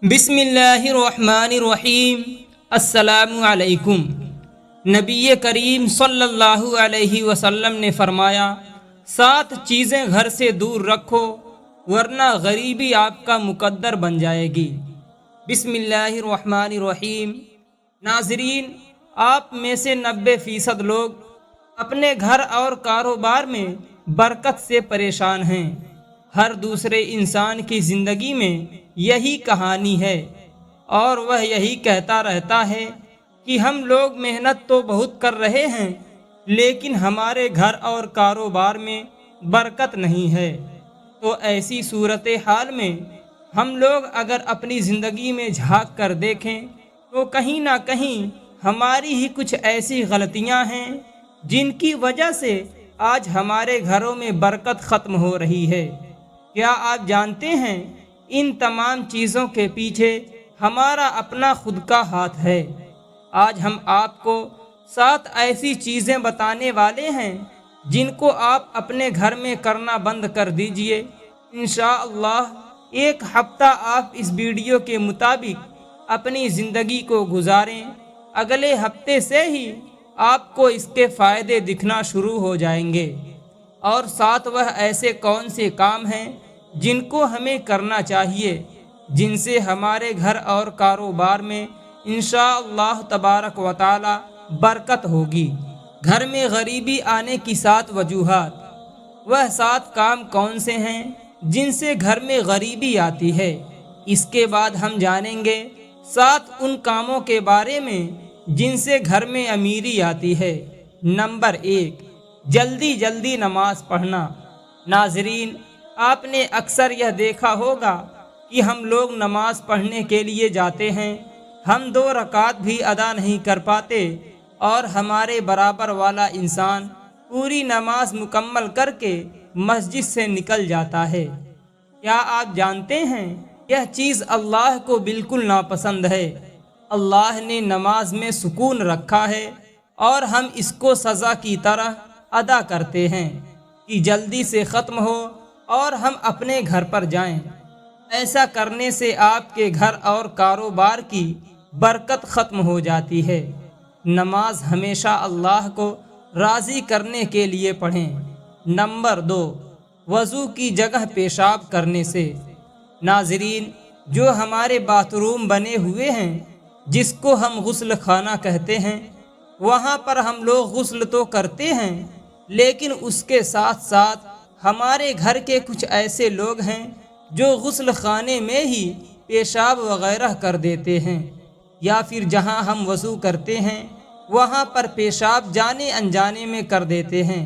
بسم اللہ الرحمن الرحیم۔ السلام علیکم۔ نبی کریم صلی اللہ علیہ وسلم نے فرمایا، 7 چیزیں گھر سے دور رکھو ورنہ غریبی آپ کا مقدر بن جائے گی۔ بسم اللہ الرحمن الرحیم۔ ناظرین، آپ میں سے 90% لوگ اپنے گھر اور کاروبار میں برکت سے پریشان ہیں۔ ہر دوسرے انسان کی زندگی میں یہی کہانی ہے اور وہ یہی کہتا رہتا ہے کہ ہم لوگ محنت تو بہت کر رہے ہیں لیکن ہمارے گھر اور کاروبار میں برکت نہیں ہے۔ تو ایسی صورتحال میں ہم لوگ اگر اپنی زندگی میں جھانک کر دیکھیں تو کہیں نہ کہیں ہماری ہی کچھ ایسی غلطیاں ہیں جن کی وجہ سے آج ہمارے گھروں میں برکت ختم ہو رہی ہے۔ کیا آپ جانتے ہیں ان تمام چیزوں کے پیچھے ہمارا اپنا خود کا ہاتھ ہے؟ آج ہم آپ کو 7 ایسی چیزیں بتانے والے ہیں جن کو آپ اپنے گھر میں کرنا بند کر دیجئے۔ انشاءاللہ ایک ہفتہ آپ اس ویڈیو کے مطابق اپنی زندگی کو گزاریں، اگلے ہفتے سے ہی آپ کو اس کے فائدے دکھنا شروع ہو جائیں گے۔ اور 7 وہ ایسے کون سے کام ہیں جن کو ہمیں کرنا چاہیے جن سے ہمارے گھر اور کاروبار میں انشاءاللہ تبارک و تعالی برکت ہوگی۔ گھر میں غریبی آنے کی 7 وجوہات۔ وہ 7 کام کون سے ہیں جن سے گھر میں غریبی آتی ہے؟ اس کے بعد ہم جانیں گے 7 ان کاموں کے بارے میں جن سے گھر میں امیری آتی ہے۔ نمبر 1، جلدی نماز پڑھنا۔ ناظرین، آپ نے اکثر یہ دیکھا ہوگا کہ ہم لوگ نماز پڑھنے کے لیے جاتے ہیں، ہم 2 رکعت بھی ادا نہیں کر پاتے اور ہمارے برابر والا انسان پوری نماز مکمل کر کے مسجد سے نکل جاتا ہے۔ کیا آپ جانتے ہیں یہ چیز اللہ کو بالکل ناپسند ہے؟ اللہ نے نماز میں سکون رکھا ہے اور ہم اس کو سزا کی طرح ادا کرتے ہیں کہ جلدی سے ختم ہو اور ہم اپنے گھر پر جائیں۔ ایسا کرنے سے آپ کے گھر اور کاروبار کی برکت ختم ہو جاتی ہے۔ نماز ہمیشہ اللہ کو راضی کرنے کے لیے پڑھیں۔ نمبر 2، وضو کی جگہ پیشاب کرنے سے۔ ناظرین، جو ہمارے باتھ روم بنے ہوئے ہیں جس کو ہم غسل خانہ کہتے ہیں، وہاں پر ہم لوگ غسل تو کرتے ہیں لیکن اس کے ساتھ ساتھ ہمارے گھر کے کچھ ایسے لوگ ہیں جو غسل خانے میں ہی پیشاب وغیرہ کر دیتے ہیں، یا پھر جہاں ہم وضو کرتے ہیں وہاں پر پیشاب جانے انجانے میں کر دیتے ہیں۔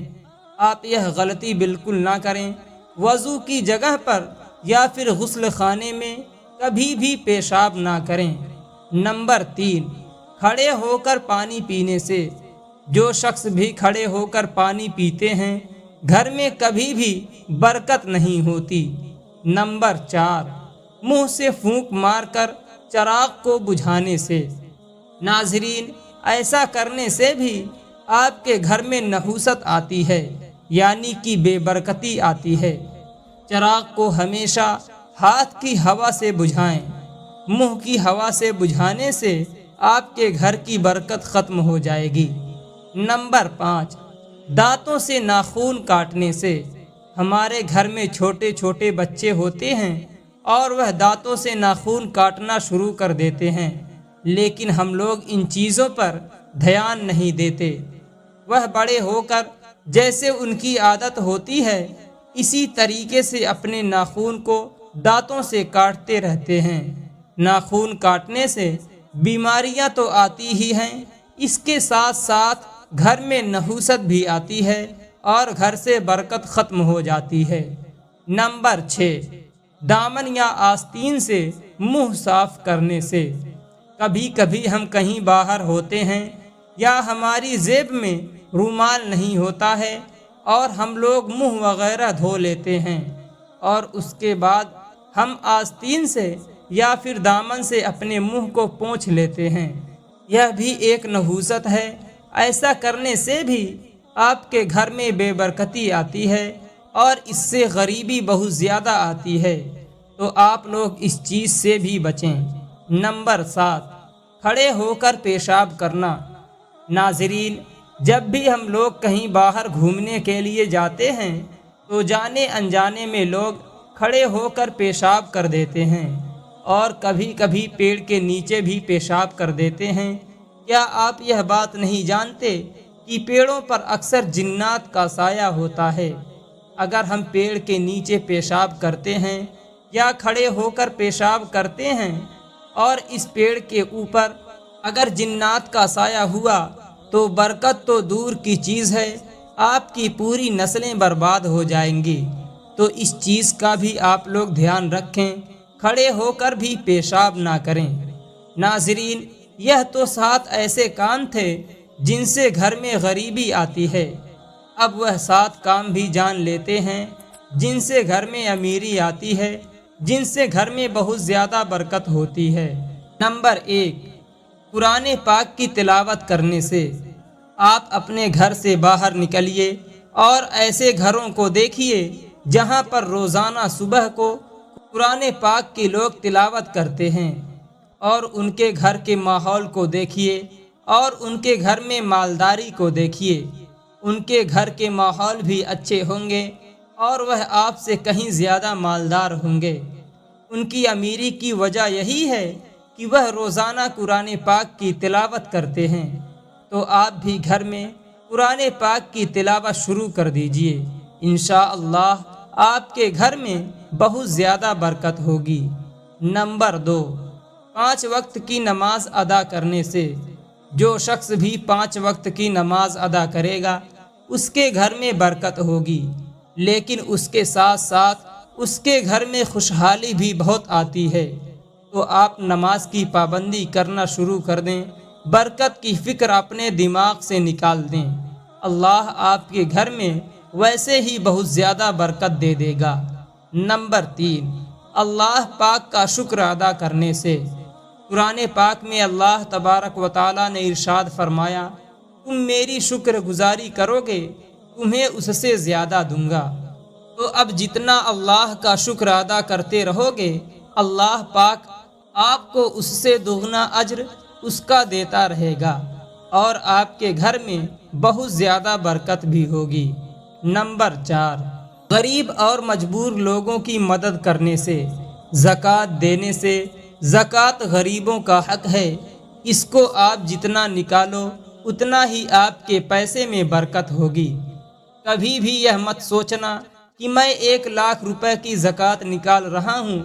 آپ یہ غلطی بالکل نہ کریں۔ وضو کی جگہ پر یا پھر غسل خانے میں کبھی بھی پیشاب نہ کریں۔ نمبر 3، کھڑے ہو کر پانی پینے سے۔ جو شخص بھی کھڑے ہو کر پانی پیتے ہیں گھر میں کبھی بھی برکت نہیں ہوتی۔ نمبر 4، منہ سے پھونک مار کر چراغ کو بجھانے سے۔ ناظرین، ایسا کرنے سے بھی آپ کے گھر میں نحوست آتی ہے، یعنی کہ بے برکتی آتی ہے۔ چراغ کو ہمیشہ ہاتھ کی ہوا سے بجھائیں۔ منہ کی ہوا سے بجھانے سے آپ کے گھر کی برکت ختم ہو جائے گی۔ نمبر 5، دانتوں سے ناخون کاٹنے سے۔ ہمارے گھر میں چھوٹے چھوٹے بچے ہوتے ہیں اور وہ دانتوں سے ناخون کاٹنا شروع کر دیتے ہیں لیکن ہم لوگ ان چیزوں پر دھیان نہیں دیتے۔ وہ بڑے ہو کر جیسے ان کی عادت ہوتی ہے اسی طریقے سے اپنے ناخون کو دانتوں سے کاٹتے رہتے ہیں۔ ناخون کاٹنے سے بیماریاں تو آتی ہی ہیں، اس کے ساتھ ساتھ گھر میں نحوست بھی آتی ہے اور گھر سے برکت ختم ہو جاتی ہے۔ نمبر 6، دامن یا آستین سے منہ صاف کرنے سے۔ کبھی کبھی ہم کہیں باہر ہوتے ہیں یا ہماری جیب میں رومال نہیں ہوتا ہے اور ہم لوگ منہ وغیرہ دھو لیتے ہیں اور اس کے بعد ہم آستین سے یا پھر دامن سے اپنے منہ کو پونچھ لیتے ہیں۔ یہ بھی ایک نحوست ہے۔ ایسا کرنے سے بھی آپ کے گھر میں بے برکتی آتی ہے اور اس سے غریبی بہت زیادہ آتی ہے۔ تو آپ لوگ اس چیز سے بھی بچیں۔ نمبر 7، کھڑے ہو کر پیشاب کرنا۔ ناظرین، جب بھی ہم لوگ کہیں باہر گھومنے کے لیے جاتے ہیں تو جانے انجانے میں لوگ کھڑے ہو کر پیشاب کر دیتے ہیں، اور کبھی کبھی پیڑ کے نیچے بھی پیشاب کر دیتے ہیں۔ کیا آپ یہ بات نہیں جانتے کہ پیڑوں پر اکثر جنات کا سایہ ہوتا ہے؟ اگر ہم پیڑ کے نیچے پیشاب کرتے ہیں یا کھڑے ہو کر پیشاب کرتے ہیں اور اس پیڑ کے اوپر اگر جنات کا سایہ ہوا تو برکت تو دور کی چیز ہے، آپ کی پوری نسلیں برباد ہو جائیں گی۔ تو اس چیز کا بھی آپ لوگ دھیان رکھیں، کھڑے ہو کر بھی پیشاب نہ کریں۔ ناظرین، یہ تو 7 ایسے کام تھے جن سے گھر میں غریبی آتی ہے۔ اب وہ 7 کام بھی جان لیتے ہیں جن سے گھر میں امیری آتی ہے، جن سے گھر میں بہت زیادہ برکت ہوتی ہے۔ نمبر 1، قرآن پاک کی تلاوت کرنے سے۔ آپ اپنے گھر سے باہر نکلیے اور ایسے گھروں کو دیکھیے جہاں پر روزانہ صبح کو قرآن پاک کے لوگ تلاوت کرتے ہیں، اور ان کے گھر کے ماحول کو دیکھیے اور ان کے گھر میں مالداری کو دیکھیے۔ ان کے گھر کے ماحول بھی اچھے ہوں گے اور وہ آپ سے کہیں زیادہ مالدار ہوں گے۔ ان کی امیری کی وجہ یہی ہے کہ وہ روزانہ قرآن پاک کی تلاوت کرتے ہیں۔ تو آپ بھی گھر میں قرآن پاک کی تلاوت شروع کر دیجئے، انشاءاللہ آپ کے گھر میں بہت زیادہ برکت ہوگی۔ نمبر 2، 5 وقت کی نماز ادا کرنے سے۔ جو شخص بھی 5 وقت کی نماز ادا کرے گا اس کے گھر میں برکت ہوگی، لیکن اس کے ساتھ ساتھ اس کے گھر میں خوشحالی بھی بہت آتی ہے۔ تو آپ نماز کی پابندی کرنا شروع کر دیں، برکت کی فکر اپنے دماغ سے نکال دیں، اللہ آپ کے گھر میں ویسے ہی بہت زیادہ برکت دے دے گا۔ نمبر 3، اللہ پاک کا شکر ادا کرنے سے۔ قرآن پاک میں اللہ تبارک و تعالیٰ نے ارشاد فرمایا، تم میری شکر گزاری کرو گے تمہیں اس سے زیادہ دوں گا۔ تو اب جتنا اللہ کا شکر ادا کرتے رہو گے اللہ پاک آپ کو اس سے دگنا اجر اس کا دیتا رہے گا، اور آپ کے گھر میں بہت زیادہ برکت بھی ہوگی۔ نمبر 4، غریب اور مجبور لوگوں کی مدد کرنے سے۔ زکوٰۃ دینے سے۔ زکوٰۃ غریبوں کا حق ہے، اس کو آپ جتنا نکالو اتنا ہی آپ کے پیسے میں برکت ہوگی۔ کبھی بھی یہ مت سوچنا کہ میں 1 لاکھ روپے کی زکوٰۃ نکال رہا ہوں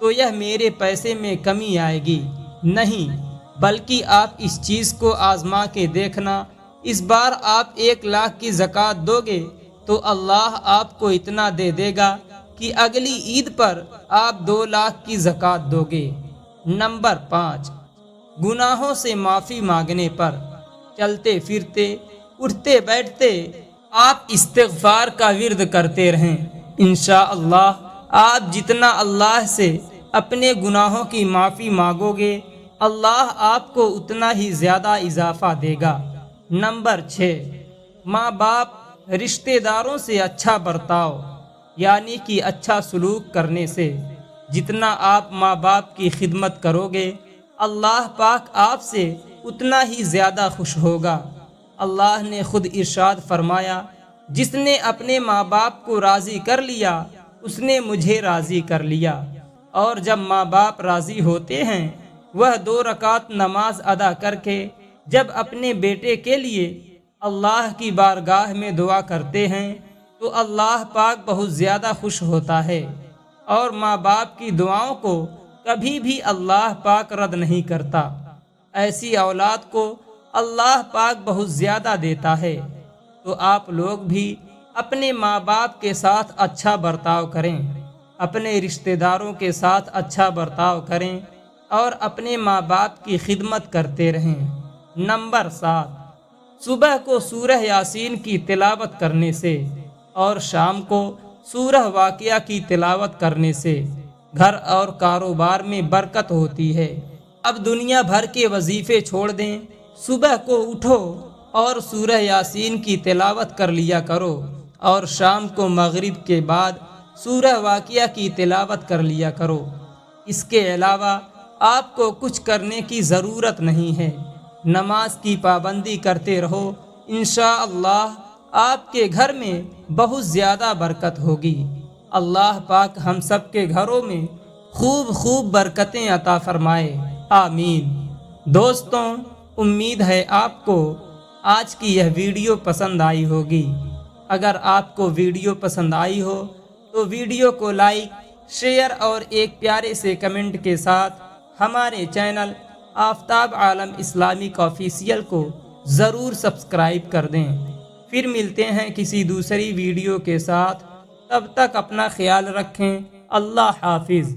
تو یہ میرے پیسے میں کمی آئے گی، نہیں، بلکہ آپ اس چیز کو آزما کے دیکھنا، اس بار آپ 1 لاکھ کی زکوٰۃ دو گے تو اللہ آپ کو اتنا دے دے گا کہ اگلی عید پر آپ 2 لاکھ کی زکوٰۃ دو گے۔ نمبر 5، گناہوں سے معافی مانگنے پر۔ چلتے پھرتے اٹھتے بیٹھتے آپ استغفار کا ورد کرتے رہیں، انشاءاللہ آپ جتنا اللہ سے اپنے گناہوں کی معافی مانگو گے اللہ آپ کو اتنا ہی زیادہ اضافہ دے گا۔ نمبر 6، ماں باپ رشتہ داروں سے اچھا برتاؤ، یعنی کہ اچھا سلوک کرنے سے۔ جتنا آپ ماں باپ کی خدمت کرو گے اللہ پاک آپ سے اتنا ہی زیادہ خوش ہوگا۔ اللہ نے خود ارشاد فرمایا، جس نے اپنے ماں باپ کو راضی کر لیا اس نے مجھے راضی کر لیا۔ اور جب ماں باپ راضی ہوتے ہیں وہ 2 رکعت نماز ادا کر کے جب اپنے بیٹے کے لیے اللہ کی بارگاہ میں دعا کرتے ہیں تو اللہ پاک بہت زیادہ خوش ہوتا ہے، اور ماں باپ کی دعاؤں کو کبھی بھی اللہ پاک رد نہیں کرتا۔ ایسی اولاد کو اللہ پاک بہت زیادہ دیتا ہے۔ تو آپ لوگ بھی اپنے ماں باپ کے ساتھ اچھا برتاؤ کریں، اپنے رشتہ داروں کے ساتھ اچھا برتاؤ کریں، اور اپنے ماں باپ کی خدمت کرتے رہیں۔ نمبر 7، صبح کو سورہ یاسین کی تلاوت کرنے سے اور شام کو سورہ واقعہ کی تلاوت کرنے سے گھر اور کاروبار میں برکت ہوتی ہے۔ اب دنیا بھر کے وظیفے چھوڑ دیں، صبح کو اٹھو اور سورہ یاسین کی تلاوت کر لیا کرو، اور شام کو مغرب کے بعد سورہ واقعہ کی تلاوت کر لیا کرو۔ اس کے علاوہ آپ کو کچھ کرنے کی ضرورت نہیں ہے، نماز کی پابندی کرتے رہو، انشاءاللہ آپ کے گھر میں بہت زیادہ برکت ہوگی۔ اللہ پاک ہم سب کے گھروں میں خوب برکتیں عطا فرمائے، آمین۔ دوستوں، امید ہے آپ کو آج کی یہ ویڈیو پسند آئی ہوگی۔ اگر آپ کو ویڈیو پسند آئی ہو تو ویڈیو کو لائک، شیئر اور ایک پیارے سے کمنٹ کے ساتھ ہمارے channel Aftab Alam Islamic official کو ضرور سبسکرائب کر دیں۔ پھر ملتے ہیں کسی دوسری ویڈیو کے ساتھ، تب تک اپنا خیال رکھیں، اللہ حافظ۔